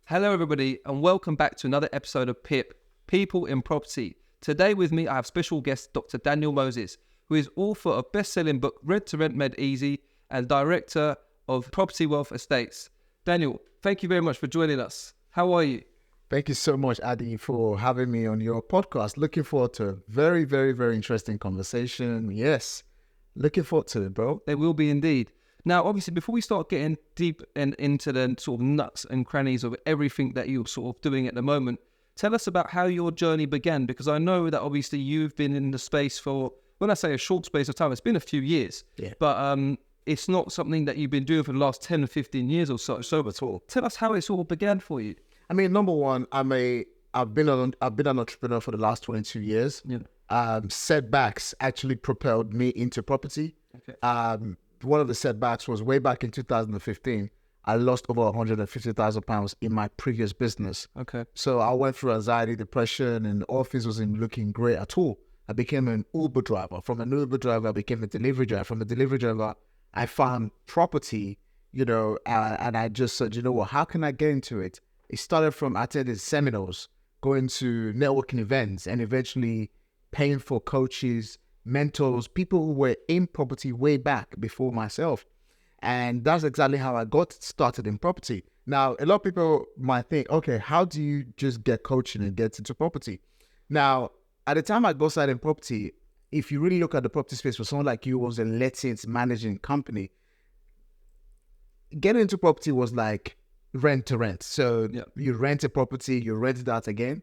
Hello everybody and welcome back to another episode of P.I.P, People in Property. Today with me I have special guest Dr. Daniel Moses, who is author of best-selling book Rent to Rent Made Easy and director of Property Wealth Estates. Daniel, thank you very much for joining us. How are you? Thank you so much, Adi, for having me on your podcast. Looking forward to a very, very, very interesting conversation. Yes, looking forward to it, bro. There will be indeed. Now, obviously, before we start getting deep into the sort of nuts and crannies of everything that you're sort of doing at the moment, tell us about how your journey began, because I know that obviously you've been in the space for, when I say a short space of time, it's been a few years, but it's not something that you've been doing for the last 10 or 15 years or so at all. Tell us how it sort of began for you. I mean, number one, I've been an entrepreneur for the last 22 years. Yeah. Setbacks actually propelled me into property. Okay. One of the setbacks was way back in 2015. I lost over £150,000 in my previous business. Okay. So I went through anxiety, depression, and all things wasn't looking great at all. I became an Uber driver. From an Uber driver, I became a delivery driver. From a delivery driver, I found property, and I just said, you know what, how can I get into it? It started from attending seminars, going to networking events, and eventually paying for coaches, mentors, people who were in property way back before myself. And that's exactly how I got started in property. Now, a lot of people might think, okay, how do you just get coaching and get into property? Now, at the time I got started in property, if you really look at the property space for someone like you who was a lettings managing company, getting into property was like rent to rent. So You rent a property, you rent it out again.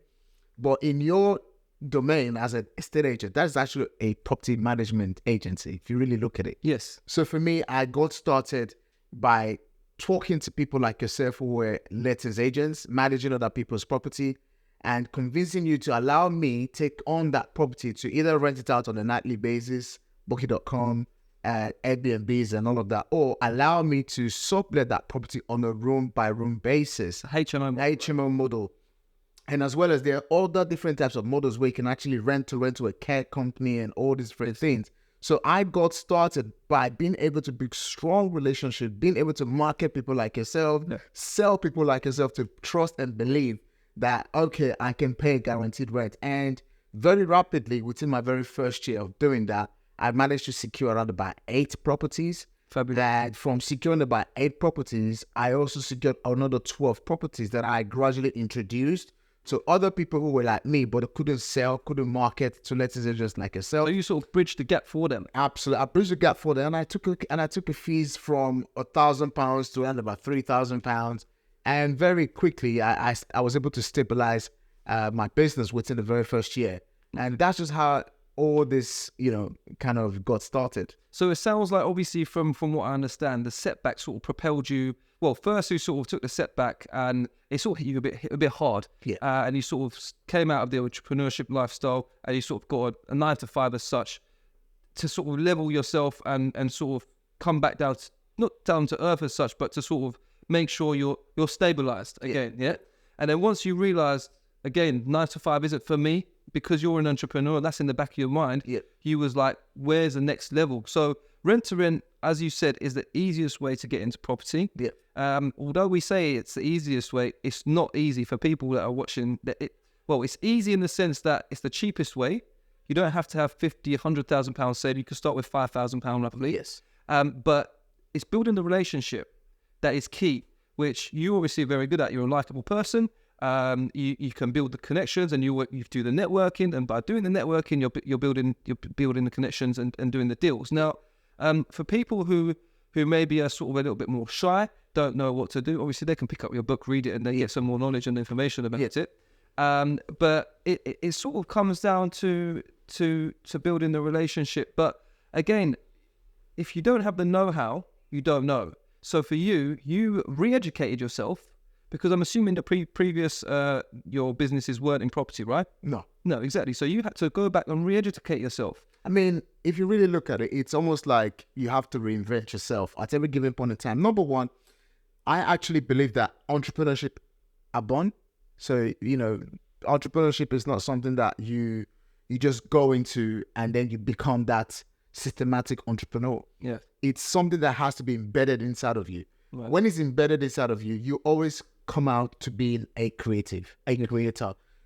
But in your domain as an estate agent, that's actually a property management agency, if you really look at it. Yes. So for me, I got started by talking to people like yourself who were lettings agents, managing other people's property, and convincing you to allow me take on that property to either rent it out on a nightly basis, Booking.com, Airbnbs and all of that, or allow me to sublet that property on a room by room basis. HMO model. And as well as there are other different types of models where you can actually rent to a care company and all these different things. So I got started by being able to build strong relationships, being able to market people like yourself, sell people like yourself to trust and believe that, okay, I can pay guaranteed rent. And very rapidly, within my very first year of doing that, I managed to secure around about 8 properties. Fabulous. That from securing about 8 properties, I also secured another 12 properties that I gradually introduced to other people who were like me, but couldn't sell, couldn't market to lettings agents like yourself. So you sort of bridged the gap for them. Absolutely, I bridged the gap for them, and I took a fees from £1,000 to around about £3,000, and very quickly I was able to stabilize my business within the very first year, and that's just how all this kind of got started. So it sounds like, obviously, from what I understand, the setback sort of propelled you. Well, first you sort of took the setback and it sort of hit you a bit hard. Yeah. And you sort of came out of the entrepreneurship lifestyle and you sort of got a 9 to 5 as such to sort of level yourself and sort of come back down, not down to earth as such, but to sort of make sure you're stabilized again. Yeah. And then once you realized, again, 9 to 5 isn't for me, because you're an entrepreneur, that's in the back of your mind. Yeah. You was like, where's the next level? So rent to rent, as you said, is the easiest way to get into property. Yeah. Although we say it's the easiest way, it's not easy for people that are watching. It's easy in the sense that it's the cheapest way. You don't have to have £50,000, £100,000 saved. You can start with £5,000 roughly. Yes. But it's building the relationship that is key, which you obviously are very good at. You're a likable person. You can build the connections, and you do the networking, and by doing the networking, you're building the connections and doing the deals. Now, for people who maybe are sort of a little bit more shy, don't know what to do, obviously they can pick up your book, read it, and they get some more knowledge and information about it. But it sort of comes down to building the relationship. But again, if you don't have the know-how, you don't know. So for you re-educated yourself. Because I'm assuming the previous your businesses weren't in property, right? No, exactly. So you had to go back and re-educate yourself. I mean, if you really look at it, it's almost like you have to reinvent yourself at every given point in time. Number one, I actually believe that entrepreneurship are born. So, entrepreneurship is not something that you just go into and then you become that systematic entrepreneur. Yeah. It's something that has to be embedded inside of you. Right. When it's embedded inside of you, you always come out to being a creator,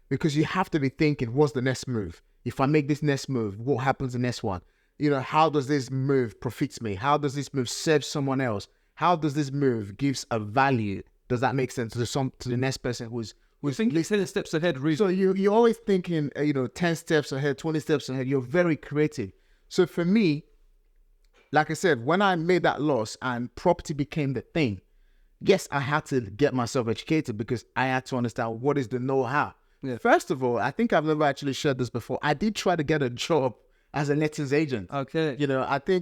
because you have to be thinking, what's the next move? If I make this next move, what happens the next one? You know, how does this move profit me? How does this move serve someone else? How does this move gives a value? Does that make sense to the next person who's thinking 10 steps ahead, really? So you're always thinking, 10 steps ahead, 20 steps ahead. You're very creative. So for me, like I said, when I made that loss and property became the thing, yes, I had to get myself educated because I had to understand what is the know-how. Yeah. First of all, I think I've never actually shared this before. I did try to get a job as a lettings agent. Okay.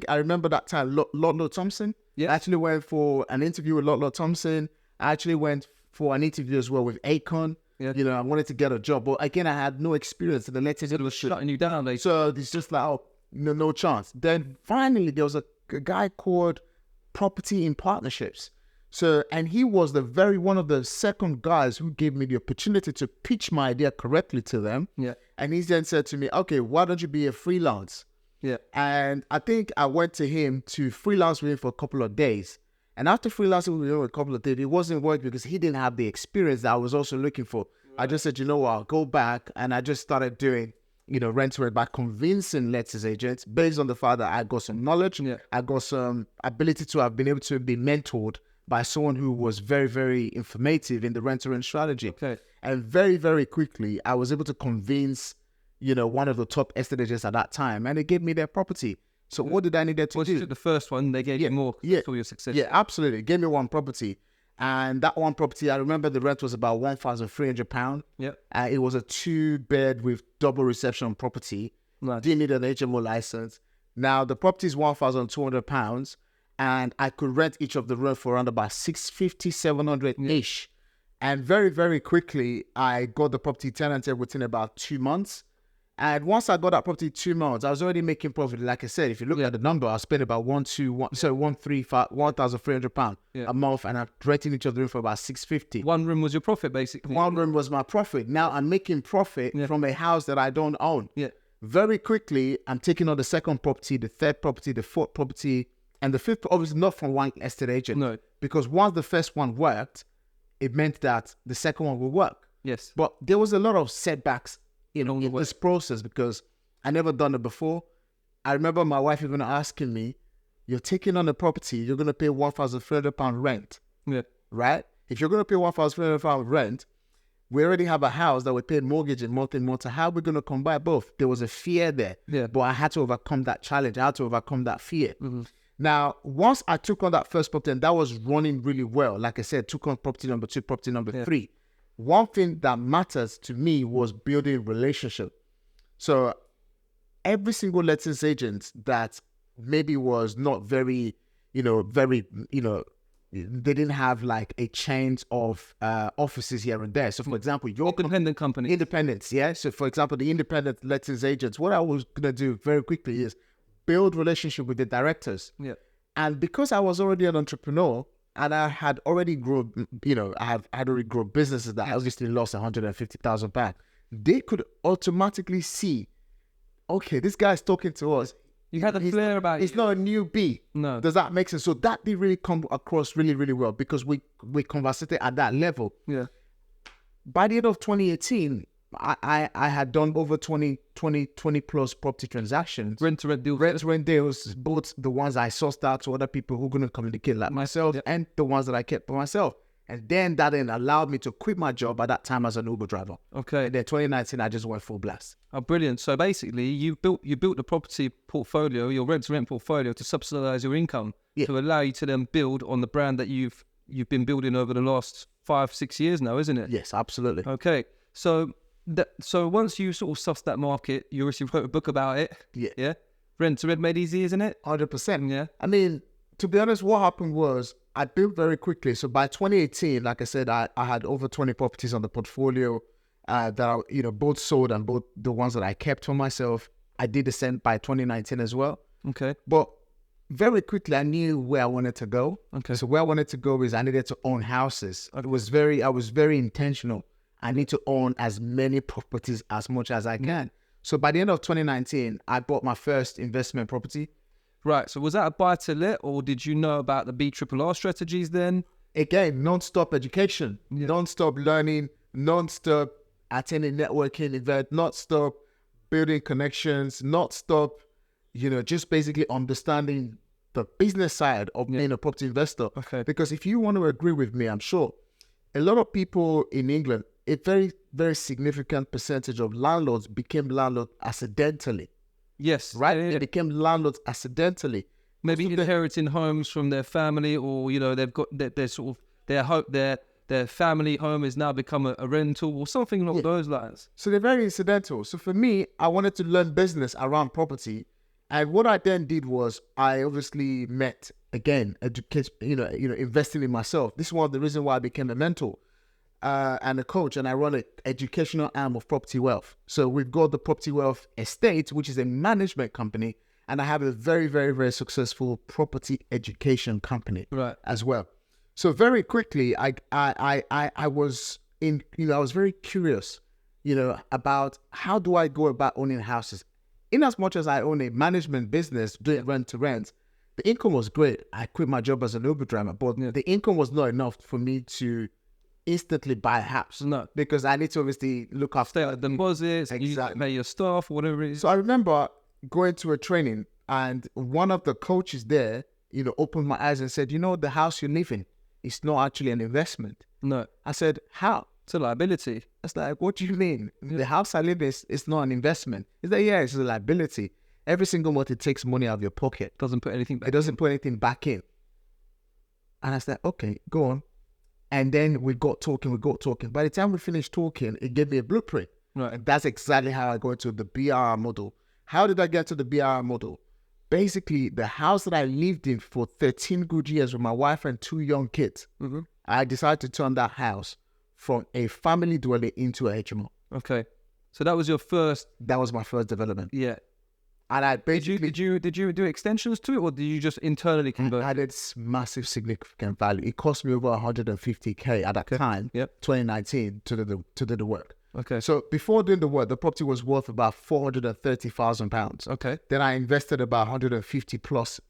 I remember that time, Lotlo Thompson. Yeah. I actually went for an interview with Lotlo Thompson. I actually went for an interview as well with Akon. Yeah. I wanted to get a job, but again, I had no experience in the lettings industry. Shutting you down, So it's just like, no chance. Then finally, there was a guy called Property in Partnerships. So, and he was one of the second guys who gave me the opportunity to pitch my idea correctly to them. Yeah. And he then said to me, okay, why don't you be a freelance? Yeah. And I think I went to him to freelance with him for a couple of days. And after freelancing with him for a couple of days, it wasn't working because he didn't have the experience that I was also looking for. Right. I just said, I'll go back. And I just started doing, rent to rent by convincing letters agents based on the fact that I got some knowledge. Yeah. I got some ability to have been able to be mentored by someone who was very, very informative in the rent to rent strategy. Okay. And very, very quickly, I was able to convince, one of the top estate agents at that time, and they gave me their property. So what did I need to do? You took the first one, they gave you more for your success. Yeah, absolutely. They gave me one property. And that one property, I remember the rent was about £1,300. Yeah. It was a 2-bed with double reception property. Nice. Didn't need an HMO license. Now, the property is £1,200. And I could rent each of the rooms for around about $650, $700-ish. Yeah. And very, very quickly, I got the property tenanted within about 2 months. And once I got that property 2 months, I was already making profit. Like I said, if you look at the number, I spent about £1,300 a month, and I'm renting each of the room for about $650. One room was your profit, basically. One room was my profit. Now I'm making profit from a house that I don't own. Yeah. Very quickly, I'm taking on the second property, the third property, the fourth property, and the fifth, obviously not from one estate agent. No. Because once the first one worked, it meant that the second one will work. Yes. But there was a lot of setbacks in this process because I never done it before. I remember my wife even asking me, you're taking on a property, you're going to pay £1,300 rent. Yeah. Right? If you're going to pay £1,300 rent, we already have a house that we paid mortgage and month in, month out. How are we going to combine both? There was a fear there. Yeah. But I had to overcome that challenge. I had to overcome that fear. Mm-hmm. Now, once I took on that first property, and that was running really well, like I said, took on property number 2, property number 3. One thing that matters to me was building relationship. So every single lettings agent that maybe was not very, they didn't have like a chain of offices here and there. So for example, your independent company. Independents, yeah. So for example, the independent lettings agents, what I was going to do very quickly is build relationship with the directors. Yeah. And because I was already an entrepreneur and I had already grown, I had already grown businesses that obviously lost £150,000, they could automatically see, okay, this guy's talking to us. You had a flair about it. It's not a newbie. No. Does that make sense? So that did really come across really, really well because we conversated at that level. Yeah. By the end of 2018, I had done over 20 plus property transactions. Rent-to-rent deals. Rent-to-rent deals, both the ones I sourced out to other people who couldn't communicate like myself and the ones that I kept for myself. And then that then allowed me to quit my job at that time as an Uber driver. Okay. And then 2019, I just went full blast. Oh, brilliant. So basically, you built the property portfolio, your rent-to-rent portfolio, to subsidize your income, to allow you to then build on the brand that you've been building over the last 5-6 years now, isn't it? Yes, absolutely. Okay. So once you sort of sussed that market, you obviously wrote a book about it. Yeah. Yeah. Rent-to-rent made easy, isn't it? 100%. Yeah. I mean, to be honest, what happened was I built very quickly. So by 2018, like I said, I had over 20 properties on the portfolio that are, both sold and both the ones that I kept for myself. I did the same by 2019 as well. Okay. But very quickly, I knew where I wanted to go. Okay. So where I wanted to go is I needed to own houses. I was very intentional. I need to own as many properties as much as I can. So by the end of 2019, I bought my first investment property. Right. So was that a buy to let, or did you know about the BRRR strategies then? again, non-stop education, non-stop learning, non-stop attending networking event, non-stop building connections, non-stop, just basically understanding the business side of being a property investor. Okay. Because if you want to agree with me, I'm sure a lot of people in England, a very, very significant percentage of landlords became landlords accidentally. Yes. Right? Yeah, yeah. They became landlords accidentally. Maybe inheriting homes from their family, or they've got their sort of their family home has now become a rental or something along those lines. So they're very incidental. So for me, I wanted to learn business around property. And what I then did was I obviously met, again, education, investing in myself. This is one of the reasons why I became a mentor and a coach, and I run an educational arm of Property Wealth. So we've got the Property Wealth Estate, which is a management company, and I have a very, very, very successful property education company as well. So very quickly, I was I was very curious, about how do I go about owning houses. In as much as I own a management business doing rent to rent, the income was great. I quit my job as an Uber driver, but the income was not enough for me to instantly buy a house. No. Because I need to obviously look after the deposits, exactly. you pay your staff, whatever it is. So I remember going to a training, and one of the coaches there, opened my eyes and said, the house you live in, it's not actually an investment. No. I said, how? It's a liability. I was like, what do you mean? The house I live in is not an investment. He's like, yeah, it's a liability. Every single month it takes money out of your pocket. Doesn't put anything back. It doesn't put anything back in. And I said, okay, go on. And then we got talking. By the time we finished talking, it gave me a blueprint. Right. And that's exactly how I got into the BRR model. How did I get to the BRR model? Basically, the house that I lived in for 13 good years with my wife and 2 young kids, I decided to turn that house from a family dwelling into a HMO. Okay. So that was your first... That was my first development. Yeah. And I basically... Did you do extensions to it, or did you just internally convert? I added massive significant value. It cost me over 150K at that time, 2019, to do the work. Okay. So before doing the work, the property was worth about £430,000. Okay. Then I invested about 150 plus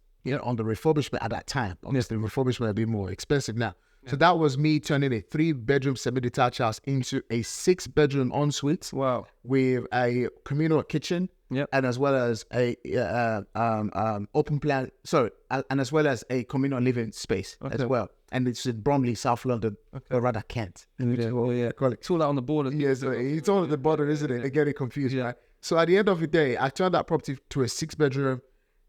on the refurbishment at that time. Obviously, refurbishment a bit more expensive now. So that was me turning a 3-bedroom semi-detached house into a 6-bedroom ensuite. Wow. With a communal kitchen. Yep. And as well as a open plan. And as well as a communal living space as well. And it's in Bromley, South London, or rather Kent. It's all out on the border. Yeah, so it's all at the border, isn't it? They're getting confused, right? So at the end of the day, I turned that property to a 6-bedroom.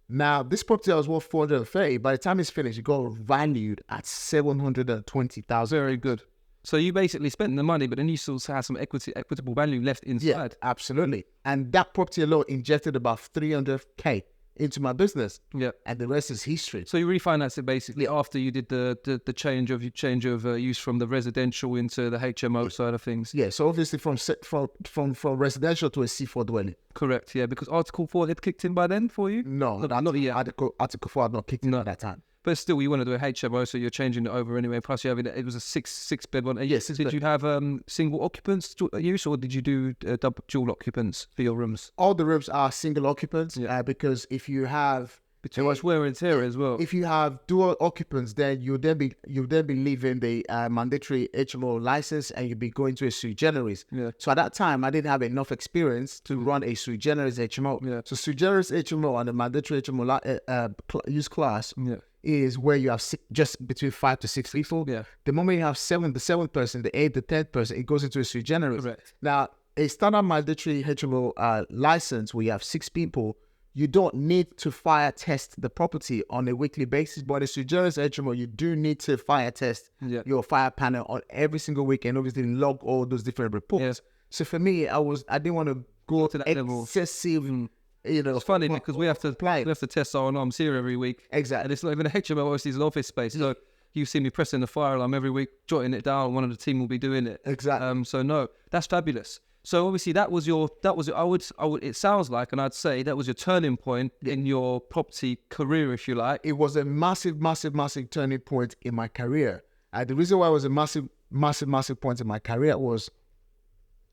Now, this property was worth 430. By the time it's finished, it got valued at 720,000. Very good. So you basically spent the money, but then you still had some equitable value left inside. Yeah, absolutely. And that property alone injected about 300K into my business. Yeah. And the rest is history. So you refinanced it basically after you did the change of use from the residential into the HMO side of things. Yeah. So obviously from residential to a C4 dwelling. Correct. Yeah. Because Article 4 had kicked in by then for you? No, not yet. Article 4 had not kicked in at that time. But still, you want to do a HMO, so you're changing it over anyway. Plus, it was a six bed one. Yes. Did you have single occupants use, or did you do dual occupants for your rooms? All the rooms are single occupants because if you have too much wear and tear as well. If you have dual occupants, then you'll then be leaving the mandatory HMO license, and you'll be going to a sui generis. Yeah. So at that time, I didn't have enough experience to run a sui generis HMO. Yeah. So sui generis HMO and the mandatory HMO use class is where you have just between 5 to 6 people. Yeah. The moment you have the 7th person, the 8th, the 10th person, it goes into a sui generis. Correct. Now, a standard mandatory HMO license where you have 6 people, you don't need to fire test the property on a weekly basis, but a sui generis HMO, you do need to fire test your fire panel on every single week and obviously log all those different reports. Yes. So for me, I didn't want to go to that excessive level. It's funny because we have to test our alarms here every week. Exactly. And it's not even a HMO, obviously it's an office space. So you see me pressing the fire alarm every week, jotting it down. One of the team will be doing it. Exactly. So no, that's fabulous. So obviously it sounds like, and I'd say that was your turning point in your property career, if you like. It was a massive, massive, massive turning point in my career. The reason why it was a massive, massive, massive point in my career was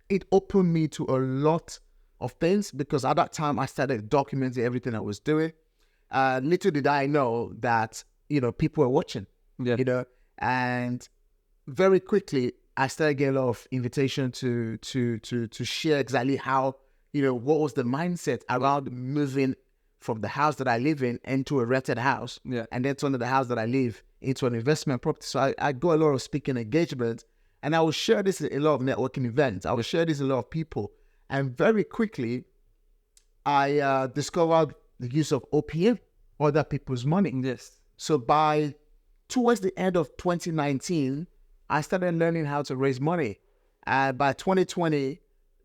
it opened me to a lot of things, because at that time I started documenting everything I was doing. Little did I know that, people were watching, And very quickly, I started getting a lot of invitation to share exactly how, what was the mindset around moving from the house that I live in into a rented house, and then turning the house that I live into an investment property. So I got a lot of speaking engagements, and I will share this in a lot of networking events. I will share this in a lot of people. And very quickly, I discovered the use of OPM, other people's money. Yes. So towards the end of 2019, I started learning how to raise money. And by 2020,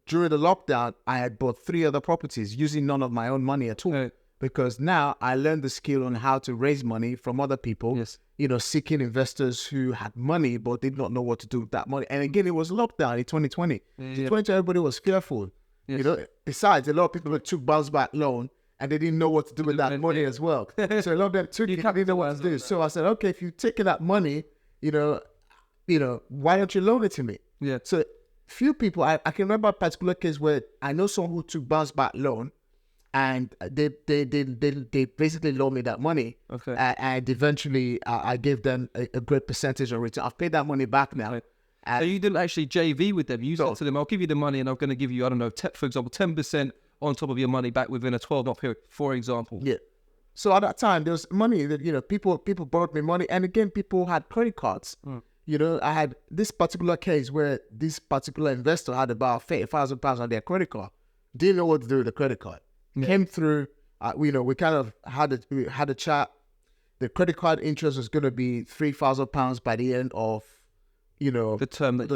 during the lockdown, I had bought 3 other properties using none of my own money at all. Right. Because now I learned the skill on how to raise money from other people, Yes. Seeking investors who had money but did not know what to do with that money. And again, it was lockdown in 2020. Yeah. 2020, everybody was fearful. Yes. Besides, a lot of people took bounce back loan and they didn't know what to do with that money as well. So a lot of them took it, didn't know what to do. So I said, okay, if you're taking that money, why don't you loan it to me? Yeah. So few people, I can remember a particular case where I know someone who took bounce back loan, and they basically loaned me that money. Okay. And eventually I gave them a great percentage of return. I've paid that money back now. Right. So you didn't actually JV with them. You said to them, I'll give you the money and I'm going to give you, I don't know, for example, 10% on top of your money back within a 12-month period, for example. Yeah. So at that time, there was money that, people borrowed me money. And again, people had credit cards. I had this particular case where this particular investor had about £30,000 on their credit card. Didn't know what to do with the credit card. Yeah. Came through, we kind of had a chat. The credit card interest was going to be £3,000 by the end of, the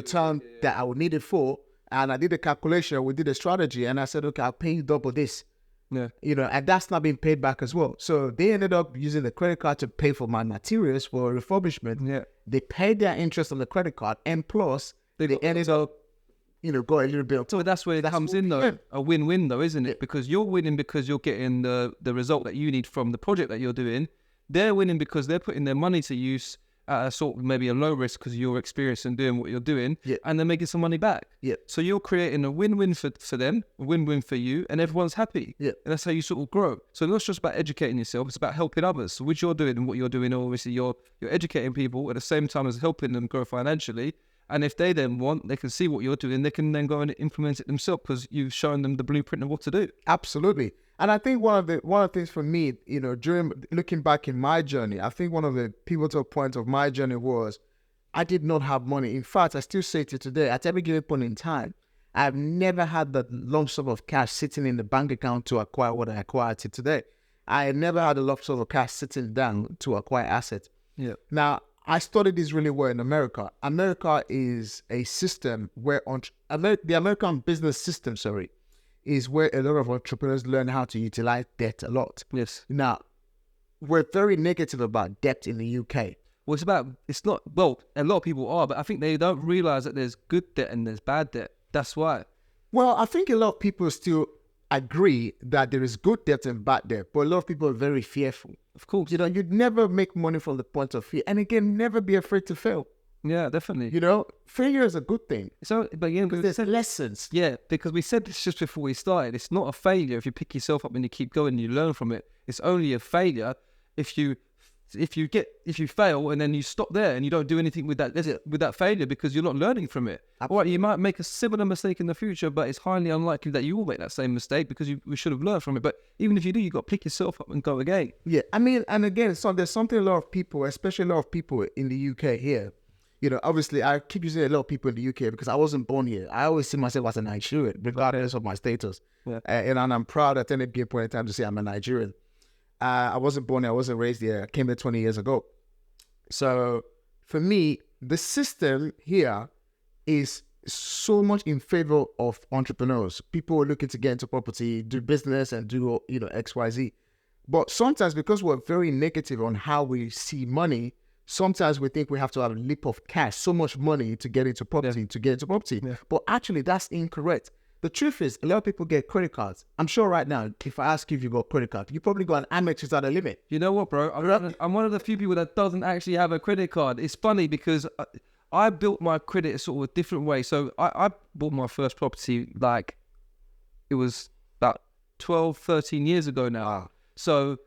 term that I would need it for. And I did a calculation, we did a strategy, and I said, okay, I'll pay you double this. Yeah. And that's not being paid back as well. So they ended up using the credit card to pay for my materials for refurbishment. Yeah. They paid their interest on the credit card, and plus they ended up, got a little bit. So that's where it comes in though, a win-win though, isn't it? Because you're winning because you're getting the result that you need from the project that you're doing. They're winning because they're putting their money to use at a sort of maybe a low risk because you're experienced in doing what you're doing, and they're making some money back. Yeah. So you're creating a win-win for them, a win-win for you, and everyone's happy. Yeah. And that's how you sort of grow. So it's not just about educating yourself, it's about helping others. So which you're doing and what you're doing, obviously you're educating people at the same time as helping them grow financially. And if they then want, they can see what you're doing, they can then go and implement it themselves because you've shown them the blueprint of what to do. Absolutely. And I think one of the things for me, during looking back in my journey, I think one of the pivotal points of my journey was I did not have money. In fact, I still say to today, at every given point in time, I've never had that lump sum of cash sitting in the bank account to acquire what I acquired to today. I never had a lump sum of cash sitting down to acquire assets. Yeah. Now, I studied this really well in America. America is a system where the American business system, is where a lot of entrepreneurs learn how to utilize debt a lot. Yes. Now, we're very negative about debt in the UK. Well, a lot of people are, but I think they don't realize that there's good debt and there's bad debt. That's why. Well, I think a lot of people still agree that there is good debt and bad debt, but a lot of people are very fearful. Of course. You'd never make money from the point of fear. And again, never be afraid to fail. Yeah, definitely. Failure is a good thing. So, but yeah, because there's lessons. Yeah, because we said this just before we started. It's not a failure if you pick yourself up and you keep going and you learn from it. It's only a failure if you fail and then you stop there and you don't do anything with that failure because you're not learning from it. Absolutely. All right, you might make a similar mistake in the future, but it's highly unlikely that you will make that same mistake because we should have learned from it. But even if you do, you got to pick yourself up and go again. Yeah, I mean, and again, so there's something a lot of people, especially a lot of people in the UK here. Obviously, I keep using a lot of people in the UK because I wasn't born here. I always see myself as a Nigerian, regardless of my status. Yeah. And I'm proud at any given point in time to say I'm a Nigerian. I wasn't born here. I wasn't raised here. I came here 20 years ago. So for me, the system here is so much in favor of entrepreneurs. People are looking to get into property, do business and do, X, Y, Z. But sometimes because we're very negative on how we see money, sometimes we think we have to have a leap of cash, so much money to get into property, Yeah. But actually, that's incorrect. The truth is, a lot of people get credit cards. I'm sure right now, if I ask you if you got a credit card, you probably got an Amex without a limit. You know what, bro? I'm one of the few people that doesn't actually have a credit card. It's funny because I built my credit sort of a different way. So I bought my first property, it was about 12, 13 years ago now. Wow. So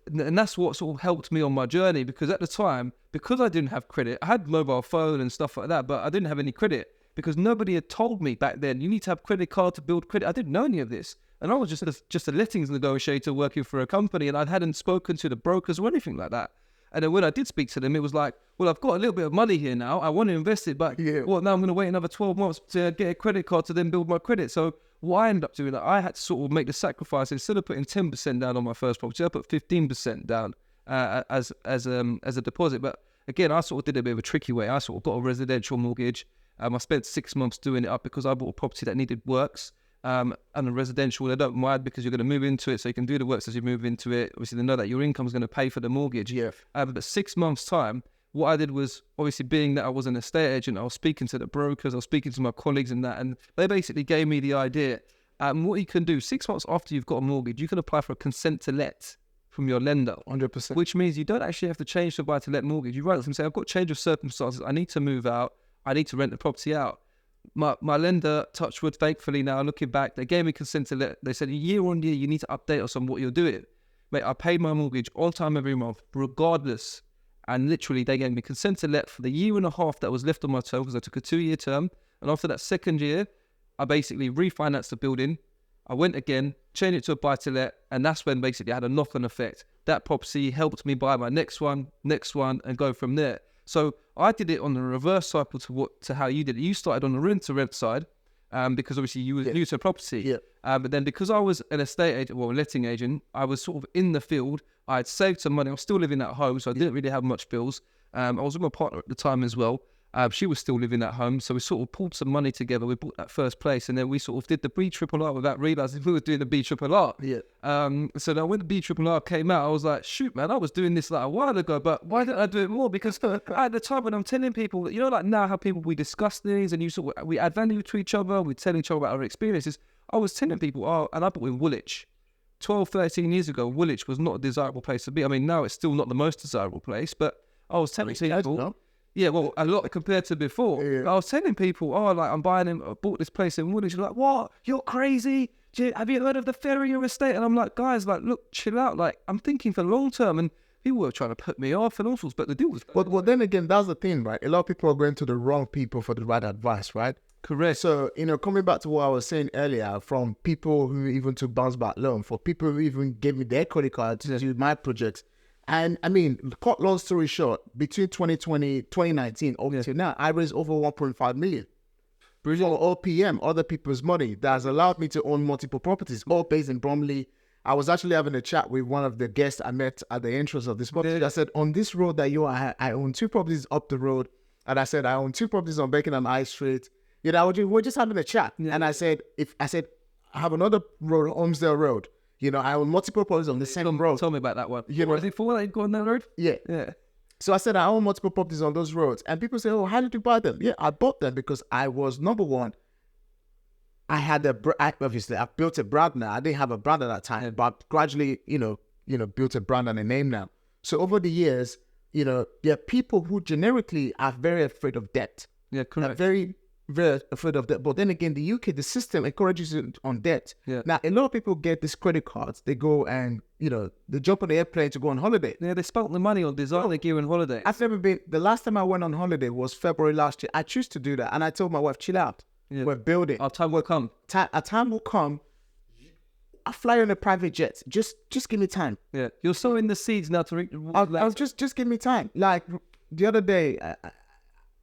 and that's what sort of helped me on my journey, because at the time, because I didn't have credit, I had mobile phone and stuff like that, but I didn't have any credit because nobody had told me back then, you need to have credit card to build credit. I didn't know any of this. And I was just a lettings negotiator working for a company, and I hadn't spoken to the brokers or anything like that. And then when I did speak to them, it was like, well, I've got a little bit of money here now. I want to invest it, but well, now I'm going to wait another 12 months to get a credit card to then build my credit. So what I ended up doing, I had to sort of make the sacrifice. Instead of putting 10% down on my first property, I put 15% down as a deposit. But again, I sort of did it a bit of a tricky way. I sort of got a residential mortgage. I spent 6 months doing it up because I bought a property that needed works. And a residential, they don't mind because you're going to move into it, so you can do the works as you move into it. Obviously, they know that your income is going to pay for the mortgage. But 6 months' time, what I did was, obviously, being that I was an estate agent, I was speaking to the brokers, I was speaking to my colleagues and that, and they basically gave me the idea. What you can do, 6 months after you've got a mortgage, you can apply for a consent to let from your lender. 100%. Which means you don't actually have to change the buy-to-let mortgage. You write to them and say, I've got change of circumstances, I need to move out, I need to rent the property out. My lender, touch wood, thankfully now, looking back, they gave me consent to let. They said, year on year, you need to update us on what you're doing. Mate, I paid my mortgage on time every month, regardless. And literally, they gave me consent to let for the year and a half that was left on my term, because I took a 2-year term. And after that second year, I basically refinanced the building. I went again, changed it to a buy-to-let, and that's when basically I had a knock-on effect. That property helped me buy my next one, and go from there. So I did it on the reverse cycle to how you did it. You started on the rent-to-rent side because obviously you were new to property. But then because I was an estate agent, well, a letting agent, I was sort of in the field. I had saved some money. I was still living at home, so I didn't really have much bills. I was with my partner at the time as well. She was still living at home, so we sort of pulled some money together. We bought that first place, and then we sort of did the B-triple-R without realising we were doing the B-triple-R. So now when the B-triple-R came out, I was like, shoot, man, I was doing this like a while ago, but why didn't I do it more? Because at the time when I'm telling people, you know, like now how we discuss things and we add value to each other, we tell each other about our experiences. I was telling people, and I bought in Woolwich. 12, 13 years ago, Woolwich was not a desirable place to be. I mean, now it's still not the most desirable place, but I was telling people... Yeah, well, a lot compared to before. I was telling people, I'm buying him, I bought this place in Woolwich. Like, what? You're crazy. Have you heard of the Ferrier estate? And I'm like, guys, like, look, chill out. Like, I'm thinking for long term, and people were trying to put me off and all sorts, but the deal was... Well, then again, that's the thing, right? A lot of people are going to the wrong people for the right advice, right? Correct. So, coming back to what I was saying earlier, from people who even took bounce back loan, for people who even gave me their credit card to do my projects. And I mean, cut long story short, between 2020, 2019, up to now, I raised over 1.5 million. For OPM, other people's money, that has allowed me to own multiple properties, all based in Bromley. I was actually having a chat with one of the guests I met at the entrance of this property. I said, on this road that you are, I own 2 properties up the road. And I said, I own 2 properties on Bacon and High Street. We're just having a chat. And I said, I have another road, Holmesdale Road. I own multiple properties on the same road. Tell me about that one. Was it for that you go on that road? Yeah. So I said, I own multiple properties on those roads. And people say, how did you buy them? Yeah, I bought them because I was, number one, I had obviously, I built a brand now. I didn't have a brand at that time, but gradually, built a brand and a name now. So over the years, there are people who generically are very afraid of debt. Yeah, correct. Very afraid of debt. But then again, the UK, the system encourages you on debt. Now, a lot of people get these credit cards. They go and, they jump on the airplane to go on holiday. Yeah, they spent the money on designer gear and holiday. I've never been, the last time I went on holiday was February last year. I choose to do that. And I told my wife, chill out. We're building. Our time will come. A time will come. I'll fly on a private jet. Just give me time. Yeah. You're sowing the seeds now to reap the... I'll just give me time. Like the other day,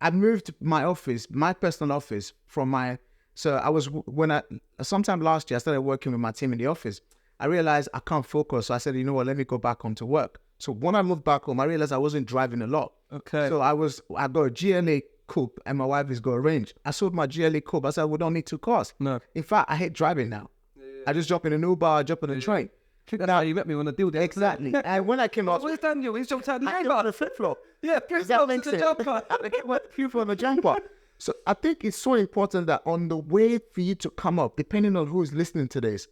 I moved my office, my personal office from sometime last year, I started working with my team in the office. I realized I can't focus. So I said, you know what, let me go back home to work. So when I moved back home, I realized I wasn't driving a lot. Okay. So I got a GLA coupe and my wife has got a Range. I sold my GLA coupe. I said, we don't need 2 cars. No. In fact, I hate driving now. I just jump in an Uber, I jump on a train. That's how you met me on the deal there. Exactly. And when I came out... Where's Daniel? He's jumped out the I on a flip-flop. Yeah, does that make sense? On the jumper. So I think it's so important that on the way for you to come up, depending on who is listening to this,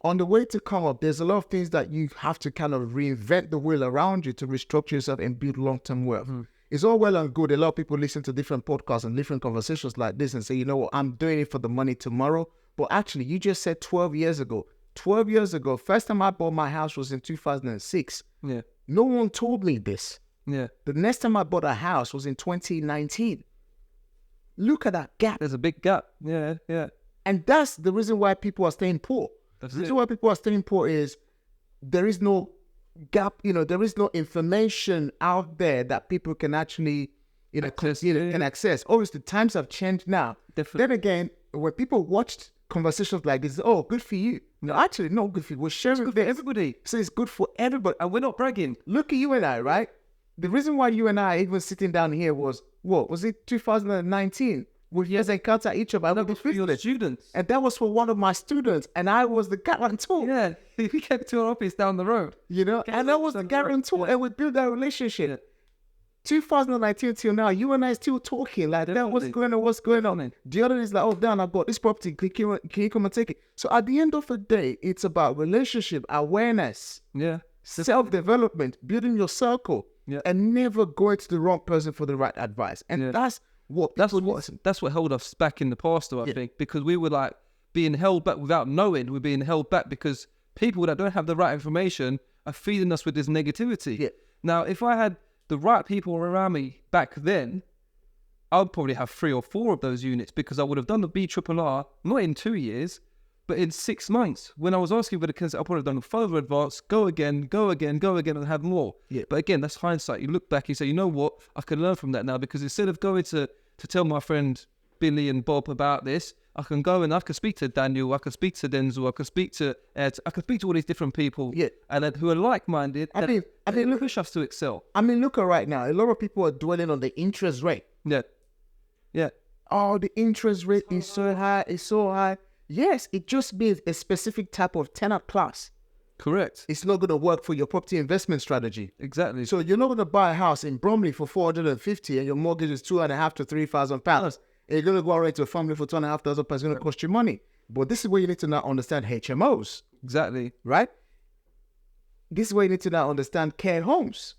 on the way to come up, there's a lot of things that you have to kind of reinvent the wheel around you to restructure yourself and build long-term wealth. It's all well and good. A lot of people listen to different podcasts and different conversations like this and say, you know what, I'm doing it for the money tomorrow. But actually, you just said 12 years ago, 12 years ago. First time I bought my house was in 2006. Yeah. No one told me this. Yeah. The next time I bought a house was in 2019. Look at that gap. There's a big gap. Yeah. Yeah. And that's the reason why people are staying poor. The reason why people are staying poor is there is no gap, there is no information out there that people can actually, can access. Obviously, times have changed now. Definitely. Then again, when people watched conversations like this, oh, good for you. No, actually, not good for you. We're sharing It's good for everybody. So it's good for everybody. And we're not bragging. Look at you and I, right? The reason why you and I even sitting down here was, what? Was it 2019? We just encounter each other. That was for your students. And that was for one of my students. And I was the guarantor. Yeah. We came to our office down the road. And I was the guarantor. And we built that relationship. Yeah. 2019 till now, you and I still talking like that. What's going on? What's going on? The other is like, oh, Dan, I bought this property. Can you come and take it? So at the end of the day, it's about relationship, awareness, Yeah. self-development, building your circle, and never going to the wrong person for the right advice. And that's what held us back in the past, though, I think, because we were like being held back without knowing. We're being held back because people that don't have the right information are feeding us with this negativity. Yeah. Now, if I had the right people around me back then, I'd probably have 3 or 4 of those units because I would have done the BRRR not in 2 years, but in 6 months. When I was asking for the consent, I probably have done a further advance, go again, and have more. Yeah. But again, that's hindsight. You look back, you say, you know what? I can learn from that now because instead of going to tell my friend Billy and Bob about this, I can go and I can speak to Daniel, I can speak to Denzel, I can speak to Ed, I can speak to all these different people, and who are like-minded. I mean, look, push us to excel. I mean, look at right now. A lot of people are dwelling on the interest rate. Yeah, yeah. Oh, the interest rate is so high. It's so high. Yes, it just means a specific type of tenant class. Correct. It's not going to work for your property investment strategy. Exactly. So you're not going to buy a house in Bromley for 450 and your mortgage is £2,500 to £3,000. And you're going to go right to a family for £2,500. It's going to cost you money. But this is where you need to now understand HMOs. Exactly. Right? This is where you need to now understand care homes.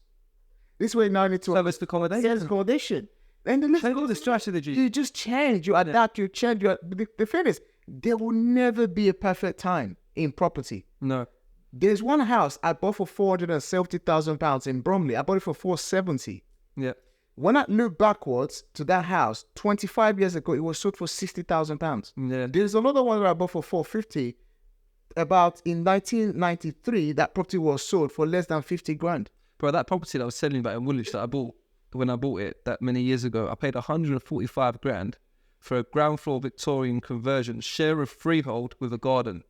This is where you now need to service accommodation. And the change all the strategy. You just change. You adapt. You change. The thing is, there will never be a perfect time in property. No. There's one house I bought for £470,000 in Bromley. I bought it for £470,000. Yeah. When I look backwards to that house, 25 years ago, it was sold for £60,000. Yeah. There's another one that I bought for £450,000. About in 1993, that property was sold for less than 50 grand. Bro, that property that I was telling you about in Woolwich that I bought when I bought it that many years ago, I paid 145 grand for a ground floor Victorian conversion, share of freehold with a garden.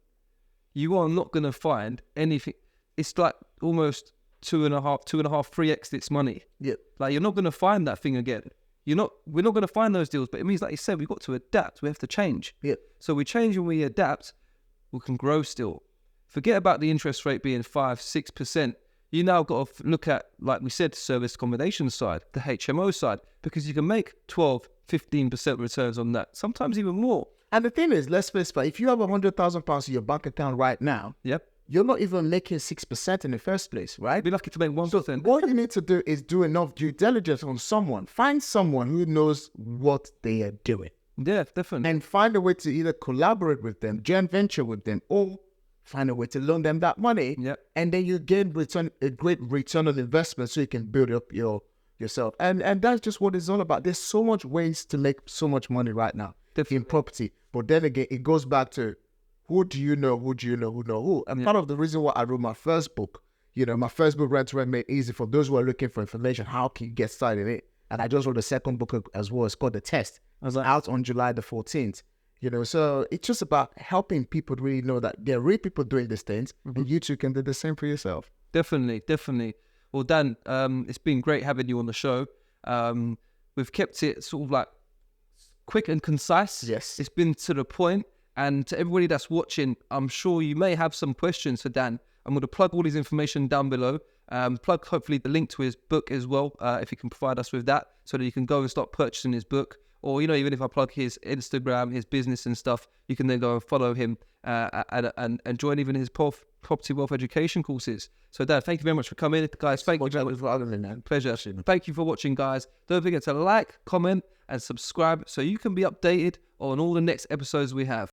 You are not going to find anything. It's like almost 2.5, 3x its money. Yeah. Like you're not going to find that thing again. We're not going to find those deals, but it means, like you said, we've got to adapt. We have to change. Yeah. So we change when we adapt, we can grow still. Forget about the interest rate being 5-6%. You now got to look at, like we said, service accommodation side, the HMO side, because you can make 12-15% returns on that, sometimes even more. And the thing is, let's face it, if you have £100,000 in your bank account right now, you're not even making 6% in the first place, right? Be lucky to make 1%. So what you need to do is do enough due diligence on someone. Find someone who knows what they are doing. Yeah, definitely. And find a way to either collaborate with them, joint venture with them, or find a way to loan them that money. Yep. And then you get a great return on investment so you can build up yourself. And that's just what it's all about. There's so much ways to make so much money right now in property. But then again, it goes back to who do you know, who know who. And part of the reason why I wrote my first book, my first book, Rent to Rent Made Easy, for those who are looking for information, how can you get started in it? And I just wrote the second book as well. It's called The Test. It's out on July the 14th. So it's just about helping people really know that there are real people doing these things, and you too can do the same for yourself. Definitely. Well, Dan, it's been great having you on the show. We've kept it sort of like quick and concise. Yes. It's been to the point. And to everybody that's watching, I'm sure you may have some questions for Dan. I'm going to plug all his information down below. Plug hopefully the link to his book as well, if he can provide us with that, so that you can go and start purchasing his book. Or, even if I plug his Instagram, his business and stuff, you can then go and follow him and join even his property wealth education courses. So, Dan, thank you very much for coming. Guys, thank you. Pleasure. Thank you for watching, guys. Don't forget to like, comment, and subscribe so you can be updated on all the next episodes we have.